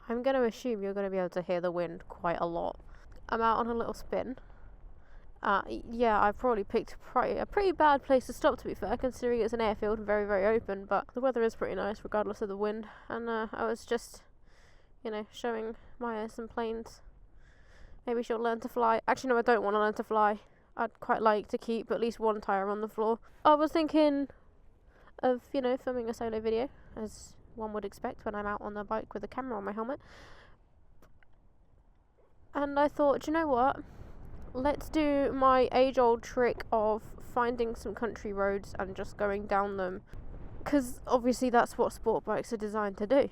I'm going to assume you're going to be able to hear the wind quite a lot. I'm out on a little spin. Yeah, I've probably picked a pretty bad place to stop, to be fair, considering it's an airfield and very, very open, but the weather is pretty nice regardless of the wind, and I was just, you know, showing Maya some planes. Maybe she'll learn to fly. Actually, no, I don't want to learn to fly. I'd quite like to keep at least one tyre on the floor. I was thinking of, you know, filming a solo video, as one would expect when I'm out on the bike with a camera on my helmet. And I thought, do you know what? Let's do my age-old trick of finding some country roads and just going down them. Because obviously that's what sport bikes are designed to do.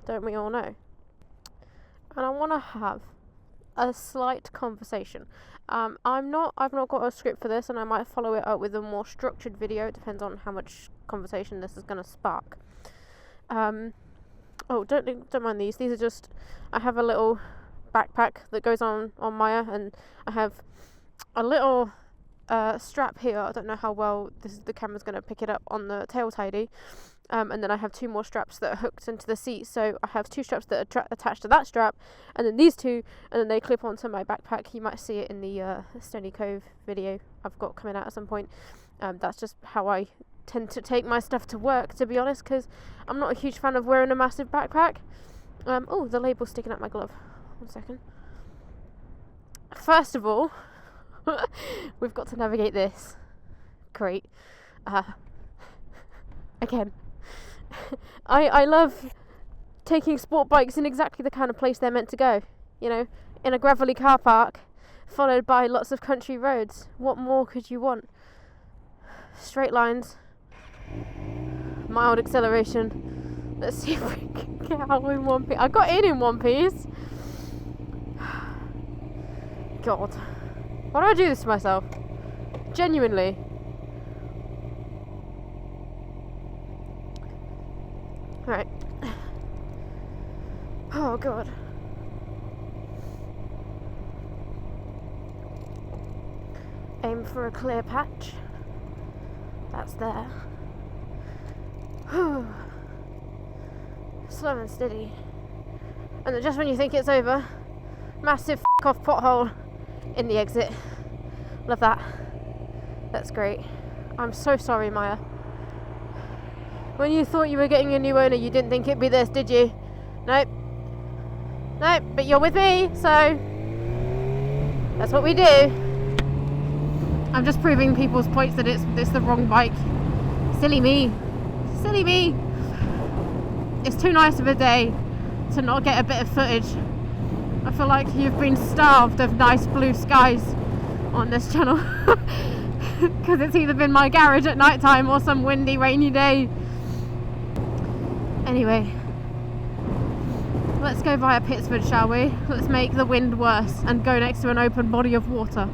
Don't we all know? And I want to have a slight conversation. I've not got a script for this, and I might follow it up with a more structured video. It depends on how much conversation this is going to spark. Oh, don't mind these. These are just, I have a little backpack that goes on Maya, and I have a little strap here. I don't know how well the camera's going to pick it up on the tail tidy, and then I have two more straps that are hooked into the seat. So I have two straps that are attached to that strap, and then these two, and then they clip onto my backpack. You might see it in the Stony Cove video I've got coming out at some point. That's just how I tend to take my stuff to work, to be honest, because I'm not a huge fan of wearing a massive backpack. Oh, the label's sticking out my glove. 1 second. First of all, we've got to navigate this. Great. Again, I love taking sport bikes in exactly the kind of place they're meant to go. You know, in a gravelly car park, followed by lots of country roads. What more could you want? Straight lines, mild acceleration. Let's see if we can get out in one piece. I got in one piece. God, why do I do this to myself? Genuinely. Right. Oh God. Aim for a clear patch. That's there. Slow and steady. And then just when you think it's over, massive off pothole in the exit. Love that. That's great. I'm so sorry, Maya. When you thought you were getting a new owner, you didn't think it'd be this, did you? Nope. Nope, but you're with me, so that's what we do. I'm just proving people's points that it's the wrong bike. Silly me. Silly me. It's too nice of a day to not get a bit of footage. I feel like you've been starved of nice blue skies on this channel. Because it's either been my garage at night time or some windy, rainy day. Anyway, let's go via Pittsford, shall we? Let's make the wind worse and go next to an open body of water.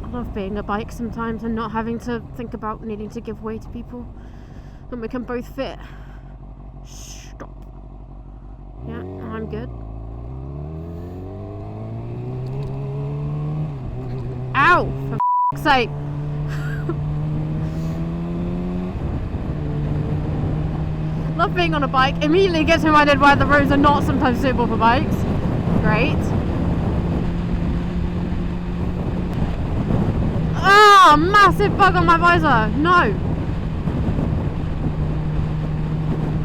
I love being a bike sometimes and not having to think about needing to give way to people. And we can both fit. Stop. Yeah, I'm good. Ow! For f***'s sake! Love being on a bike. Immediately gets reminded why the roads are not sometimes suitable for bikes. Great. Ah, massive bug on my visor. No.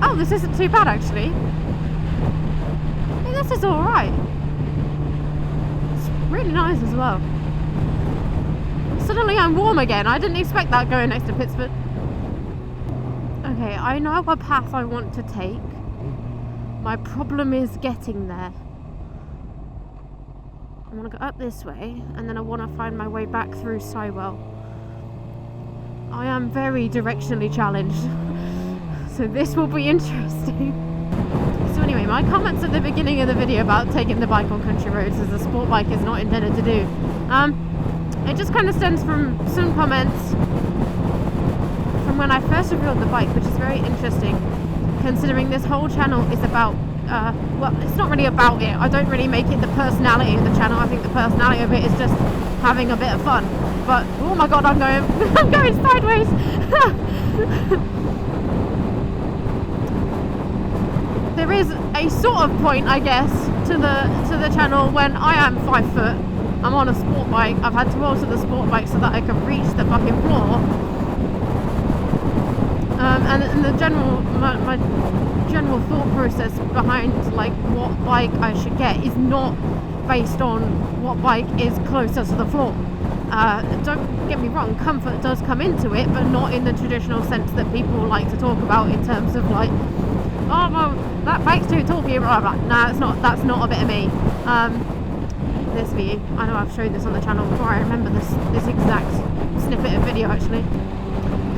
Oh, this isn't too bad actually. Hey, this is alright. It's really nice as well. Suddenly I'm warm again. I didn't expect that going next to Pittsford. Okay, I know what path I want to take. My problem is getting there. I want to go up this way, and then I want to find my way back through Sywell. I am very directionally challenged, so this will be interesting. So anyway, my comments at the beginning of the video about taking the bike on country roads as a sport bike is not intended to do. It just kind of stems from some comments from when I first revealed the bike, which is very interesting, considering this whole channel is about well, it's not really about it. I don't really make it the personality of the channel. I think the personality of it is just having a bit of fun. But oh my god, I'm going sideways. there is a sort of point, I guess, to the channel when I am 5 foot. I'm on a sport bike. I've had to alter the sport bike so that I can reach the fucking floor. And the general, my general thought process behind like what bike I should get is not based on what bike is closer to the floor. Don't get me wrong, comfort does come into it, but not in the traditional sense that people like to talk about in terms of like, oh well, that bike's too tall for you, blah blah blah. Nah, it's not. That's not a bit of me. This for you. I know I've shown this on the channel before. I remember this exact snippet of video actually.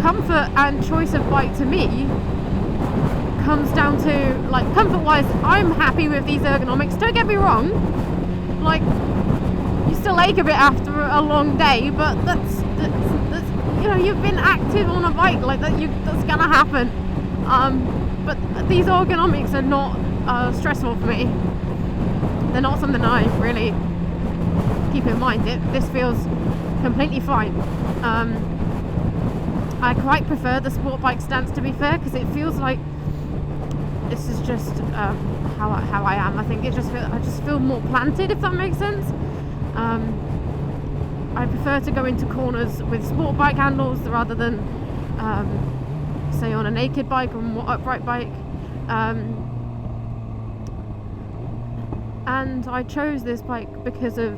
Comfort and choice of bike to me comes down to, like, comfort wise, I'm happy with these ergonomics. Don't get me wrong, like, you still ache a bit after a long day, but that's you know, you've been active on a bike, like that's gonna happen. But these ergonomics are not stressful for me. They're not something I really keep in mind. This feels completely fine. I quite prefer the sport bike stance, to be fair, because it feels like this is just how I am. I think I just feel more planted, if that makes sense. I prefer to go into corners with sport bike handles rather than say on a naked bike or more upright bike. And I chose this bike because of,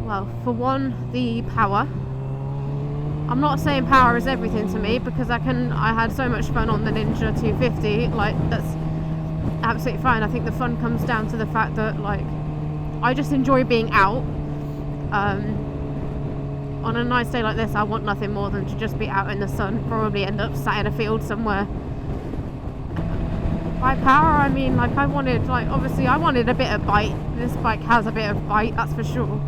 well, for one, the power. I'm not saying power is everything to me, because I had so much fun on the Ninja 250, like, that's absolutely fine. I think the fun comes down to the fact that, like, I just enjoy being out. On a nice day like this, I want nothing more than to just be out in the sun, probably end up sat in a field somewhere. By power, I mean, like, obviously I wanted a bit of bite. This bike has a bit of bite, that's for sure.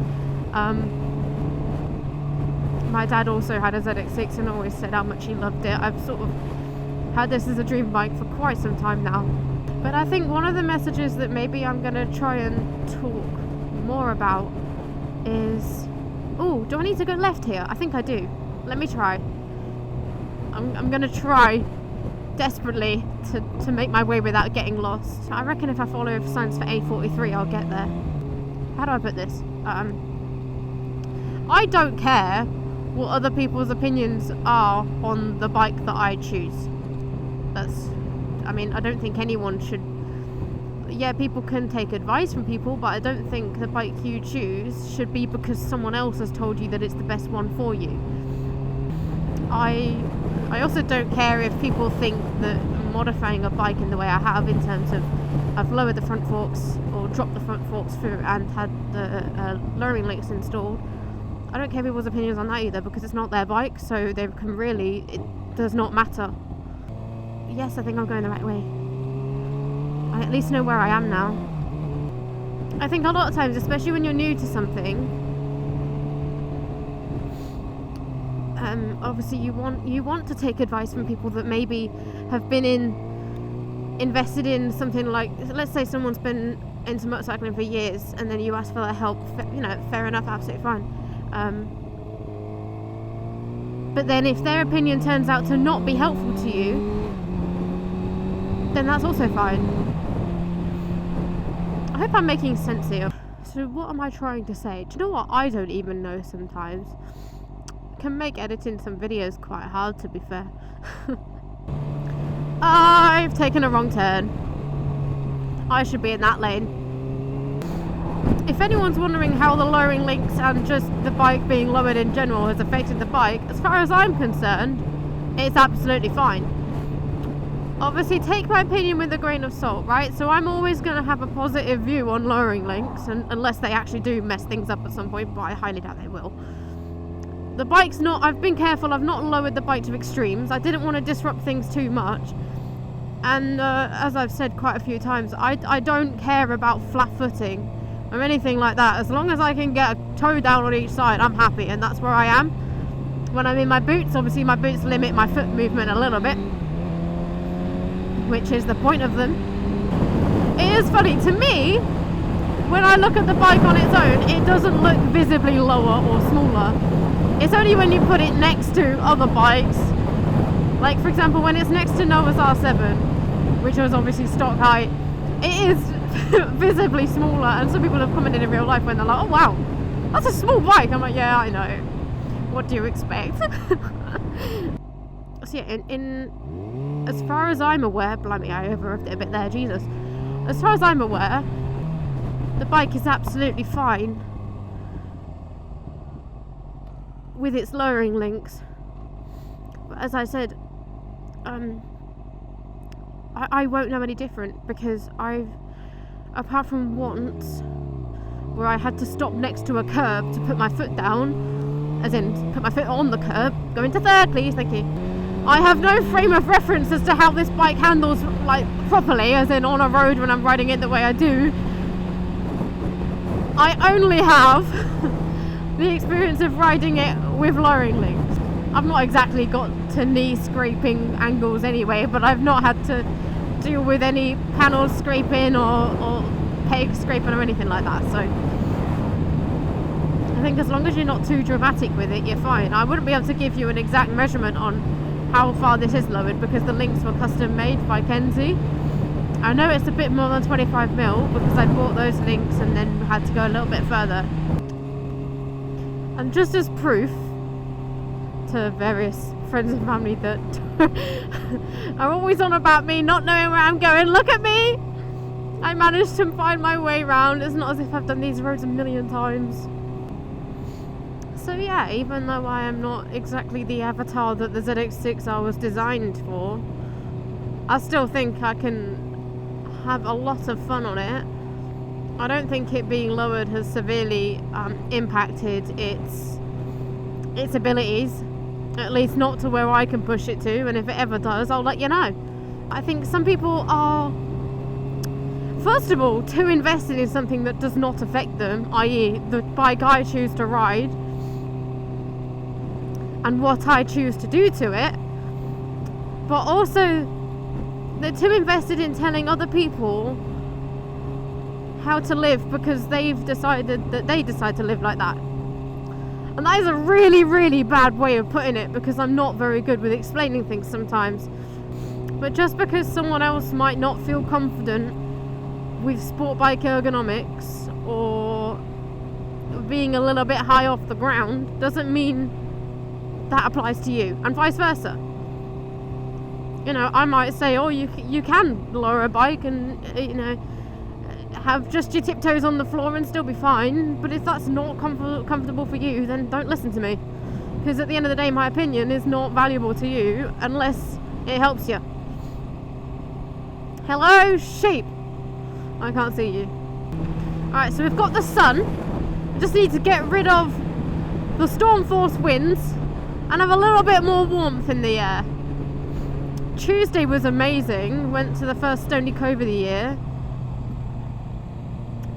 My dad also had a ZX6 and always said how much he loved it. I've sort of had this as a dream bike for quite some time now. But I think one of the messages that maybe I'm going to try and talk more about is... Oh, do I need to go left here? I think I do. Let me try. I'm going to try desperately to make my way without getting lost. I reckon if I follow signs for A43, I'll get there. How do I put this? I don't care what other people's opinions are on the bike that I choose. I don't think anyone should... Yeah, people can take advice from people, but I don't think the bike you choose should be because someone else has told you that it's the best one for you. I also don't care if people think that modifying a bike in the way I have, in terms of I've lowered the front forks or dropped the front forks through and had the lowering links installed. I don't care people's opinions on that either, because it's not their bike, so they can really, it does not matter. Yes, I think I'm going the right way. I at least know where I am now. I think a lot of times, especially when you're new to something, obviously you want to take advice from people that maybe have been invested in something. Like, let's say someone's been into motorcycling for years, and then you ask for their help. You know, fair enough, absolutely fine. But then if their opinion turns out to not be helpful to you, then that's also fine. I hope I'm making sense here. So what am I trying to say? Do you know what? I don't even know sometimes. Can make editing some videos quite hard, to be fair. I've taken a wrong turn. I should be in that lane. If anyone's wondering how the lowering links and just the bike being lowered in general has affected the bike, as far as I'm concerned, it's absolutely fine. Obviously, take my opinion with a grain of salt, right? So I'm always going to have a positive view on lowering links, unless they actually do mess things up at some point, but I highly doubt they will. The bike's not... I've been careful, I've not lowered the bike to extremes. I didn't want to disrupt things too much. And as I've said quite a few times, I don't care about flat footing or anything like that. As long as I can get a toe down on each side, I'm happy, and that's where I am. When I'm in my boots, obviously my boots limit my foot movement a little bit, which is the point of them. It is funny, to me, when I look at the bike on its own, it doesn't look visibly lower or smaller. It's only when you put it next to other bikes, like for example when it's next to Noah's R7, which was obviously stock height, it is visibly smaller, and some people have commented in real life when they're like, oh wow, that's a small bike. I'm like, yeah, I know, what do you expect? So yeah, in as far as I'm aware, blimey, I overrode it a bit there, Jesus. As far as I'm aware, the bike is absolutely fine with its lowering links. But as I said, I won't know any different, because apart from once where I had to stop next to a curb to put my foot down, as in put my foot on the curb, go into third please, thank you. I have no frame of reference as to how this bike handles like properly, as in on a road when I'm riding it the way I do. I only have the experience of riding it with lowering links. I've not exactly got to knee scraping angles anyway, but I've not had to deal with any panel scraping or peg scraping or anything like that, so I think as long as you're not too dramatic with it, you're fine. I wouldn't be able to give you an exact measurement on how far this is lowered, because the links were custom made by Kenzie. I know it's a bit more than 25mm because I bought those links and then had to go a little bit further. And just as proof to various friends and family that are always on about me not knowing where I'm going, look at me! I managed to find my way around. It's not as if I've done these roads a million times. So yeah, even though I am not exactly the avatar that the ZX6R was designed for, I still think I can have a lot of fun on it. I don't think it being lowered has severely impacted its abilities, at least not to where I can push it to, and if it ever does, I'll let you know. I think some people are, first of all, too invested in something that does not affect them, i.e. the bike I choose to ride and what I choose to do to it, but also they're too invested in telling other people how to live because they've decided that they decide to live like that. And that is a really, really bad way of putting it, because I'm not very good with explaining things sometimes. But just because someone else might not feel confident with sport bike ergonomics or being a little bit high off the ground doesn't mean that applies to you, and vice versa. You know, I might say, oh, you can lower a bike and, you know, have just your tiptoes on the floor and still be fine, but if that's not comfortable for you, then don't listen to me, because at the end of the day my opinion is not valuable to you unless it helps you. Hello, sheep. I can't see you. Alright, so we've got the sun. Just need to get rid of the storm force winds and have a little bit more warmth in the air. Tuesday was amazing. Went to the first Stony Cove of the year.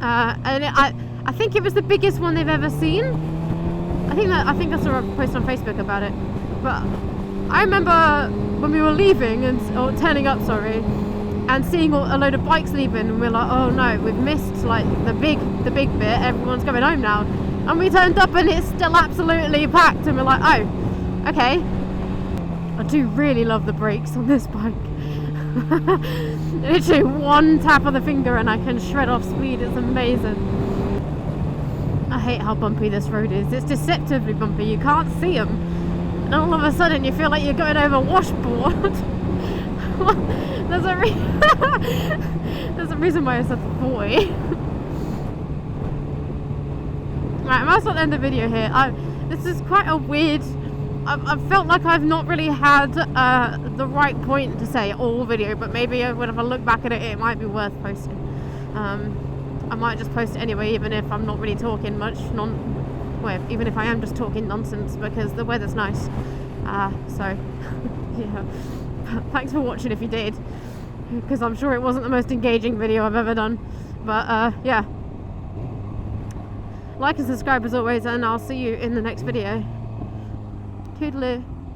And I think it was the biggest one they've ever seen. I think I saw a post on Facebook about it. But I remember when we were leaving or turning up, sorry, and seeing a load of bikes leaving, and we're like, oh no, we've missed like the big bit. Everyone's going home now, and we turned up and it's still absolutely packed, and we're like, oh, okay. I do really love the brakes on this bike. Literally one tap of the finger and I can shred off speed. It's amazing. I hate how bumpy this road is. It's deceptively bumpy. You can't see them, and all of a sudden you feel like you're going over washboard. There's a reason why I said 40. Right, I might as well end the video here. This is quite a weird... I've felt like I've not really had the right point to say all video, but maybe when I look back at it, it might be worth posting. I might just post it anyway, even if I'm not really talking much, even if I am just talking nonsense, because the weather's nice. So, yeah. Thanks for watching if you did, because I'm sure it wasn't the most engaging video I've ever done. But, yeah. Like and subscribe as always, and I'll see you in the next video. Toodaloo.